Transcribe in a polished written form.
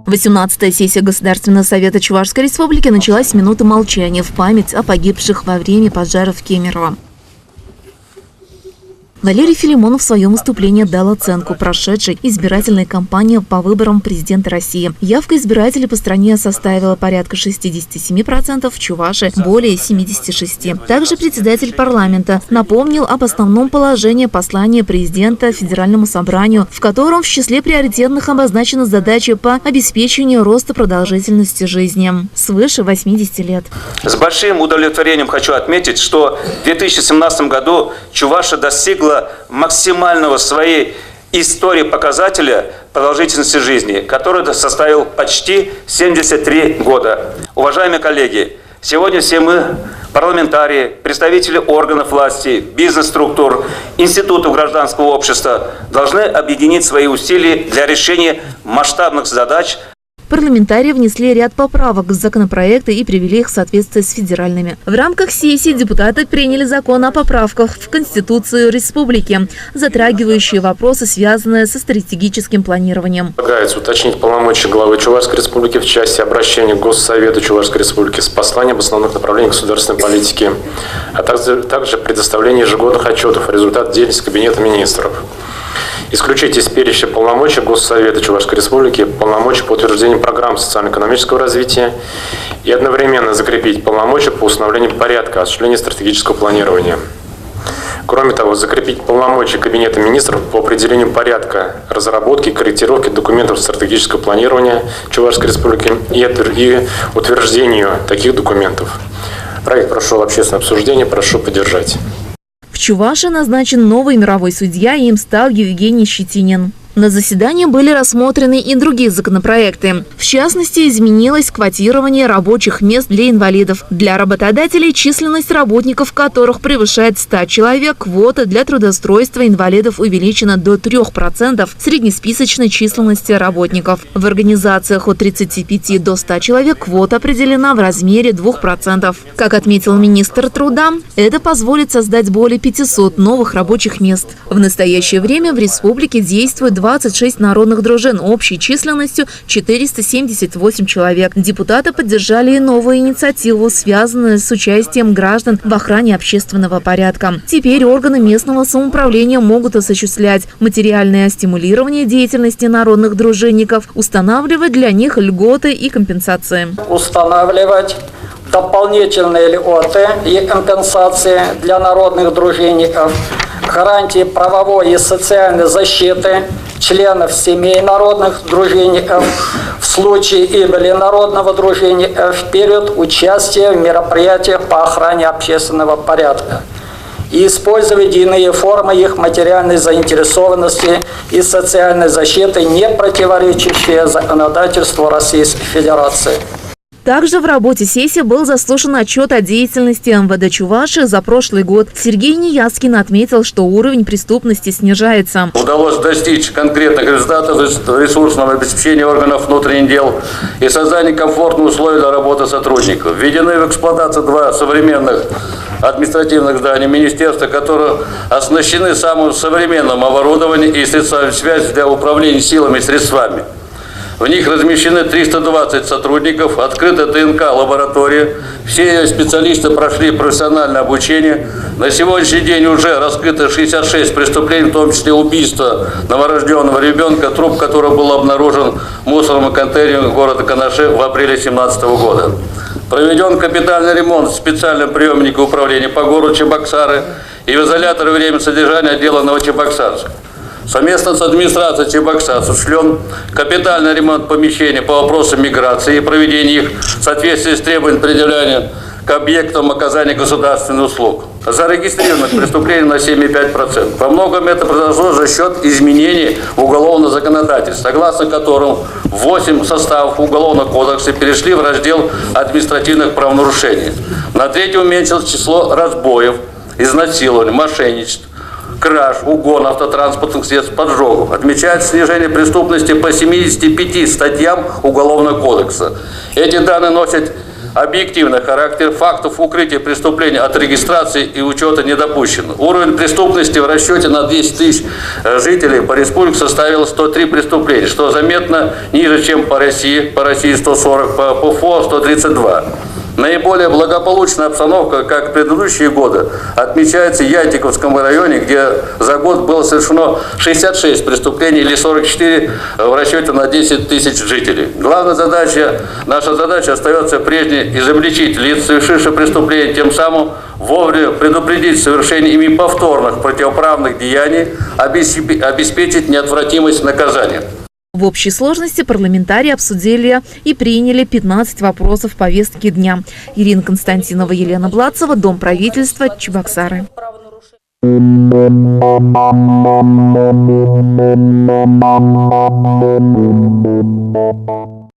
Восемнадцатая сессия Государственного совета Чувашской Республики началась с минуты молчания в память о погибших во время пожара в Кемерово. Валерий Филимонов в своем выступлении дал оценку прошедшей избирательной кампании по выборам президента России. Явка избирателей по стране составила порядка 67%, в Чувашии – более 76%. Также председатель парламента напомнил об основном положении послания президента Федеральному собранию, в котором в числе приоритетных обозначена задача по обеспечению роста продолжительности жизни свыше 80 лет. С большим удовлетворением хочу отметить, что в 2017 году Чувашия достигла максимального в своей истории показателя продолжительности жизни, который составил почти 73 года. Уважаемые коллеги, сегодня все мы, парламентарии, представители органов власти, бизнес-структур, институтов гражданского общества, должны объединить свои усилия для решения масштабных задач. Парламентарии внесли ряд поправок в законопроекты и привели их в соответствие с федеральными. В рамках сессии депутаты приняли закон о поправках в Конституцию Республики, затрагивающие вопросы, связанные со стратегическим планированием. Предлагается уточнить полномочия главы Чувашской Республики в части обращения к Госсовету Чувашской Республики с посланием об основных направлениях государственной политики, а также предоставление ежегодных отчетов о результатах деятельности Кабинета министров. Исключить из перечня полномочий Госсовета Чувашской Республики полномочия по утверждению программ социально-экономического развития и одновременно закрепить полномочия по установлению порядка осуществления стратегического планирования. Кроме того, закрепить полномочия Кабинета министров по определению порядка разработки и корректировки документов стратегического планирования Чувашской Республики и утверждению таких документов. Проект прошел общественное обсуждение, прошу поддержать. В Чувашии назначен новый мировой судья, и им стал Евгений Щетинин. На заседании были рассмотрены и другие законопроекты. В частности, изменилось квотирование рабочих мест для инвалидов. Для работодателей, численность работников которых превышает 100 человек, квота для трудоустройства инвалидов увеличена до 3% среднесписочной численности работников. В организациях от 35 до 100 человек квота определена в размере 2%. Как отметил министр труда, это позволит создать более 500 новых рабочих мест. В настоящее время в республике действует 26 народных дружин общей численностью 478 человек. Депутаты поддержали и новую инициативу, связанную с участием граждан в охране общественного порядка. Теперь органы местного самоуправления могут осуществлять материальное стимулирование деятельности народных дружинников, устанавливать для них льготы и компенсации. Устанавливать дополнительные льготы и компенсации для народных дружинников, гарантии правовой и социальной защиты членов семей народных дружинников в случае гибели народного дружинника в период участия в мероприятиях по охране общественного порядка и использовать иные формы их материальной заинтересованности и социальной защиты, не противоречащие законодательству Российской Федерации. Также в работе сессии был заслушан отчет о деятельности МВД Чувашии за прошлый год. Сергей Неяскин отметил, что уровень преступности снижается. Удалось достичь конкретных результатов ресурсного обеспечения органов внутренних дел и создания комфортных условий для работы сотрудников. Введены в эксплуатацию 2 современных административных зданий министерства, которые оснащены самым современным оборудованием и средствами связи для управления силами и средствами. В них размещены 320 сотрудников, открыта ДНК-лаборатория. Все ее специалисты прошли профессиональное обучение. На сегодняшний день уже раскрыто 66 преступлений, в том числе убийство новорожденного ребенка, труп которого был обнаружен в мусорном контейнере города Канаши в апреле 2017 года. Проведен капитальный ремонт специального приемника управления по городу Чебоксары и в изоляторе временного содержания отдела Новочебоксарск. Совместно с администрацией Чебоксар осуществлен капитальный ремонт помещений по вопросам миграции и проведения их в соответствии с требованиями предъявления к объектам оказания государственных услуг. Зарегистрированных преступлений на 7,5%. Во многом это произошло за счет изменений в уголовном законодательстве, согласно которым 8 составов Уголовного кодекса перешли в раздел административных правонарушений. На треть уменьшилось число разбоев, изнасилований, мошенничеств, краж, угон автотранспортных средств, поджогов. Отмечается снижение преступности по 75 статьям Уголовного кодекса. Эти данные носят объективный характер, фактов укрытия преступлений от регистрации и учета не допущено. Уровень преступности в расчете на 200 тысяч жителей по республике составил 103 преступления, что заметно ниже, чем по России 140, по ПФО 132. Наиболее благополучная обстановка, как в предыдущие годы, отмечается в Ятиковском районе, где за год было совершено 66 преступлений или 44 в расчете на 10 тысяч жителей. Главная задача, наша задача остается прежней: изобличить лиц, совершивших преступления, тем самым вовремя предупредить совершение ими повторных противоправных деяний, обеспечить неотвратимость наказания. В общей сложности парламентарии обсудили и приняли 15 вопросов повестки дня. Ирина Константинова, Елена Блацова, Дом правительства, Чебоксары.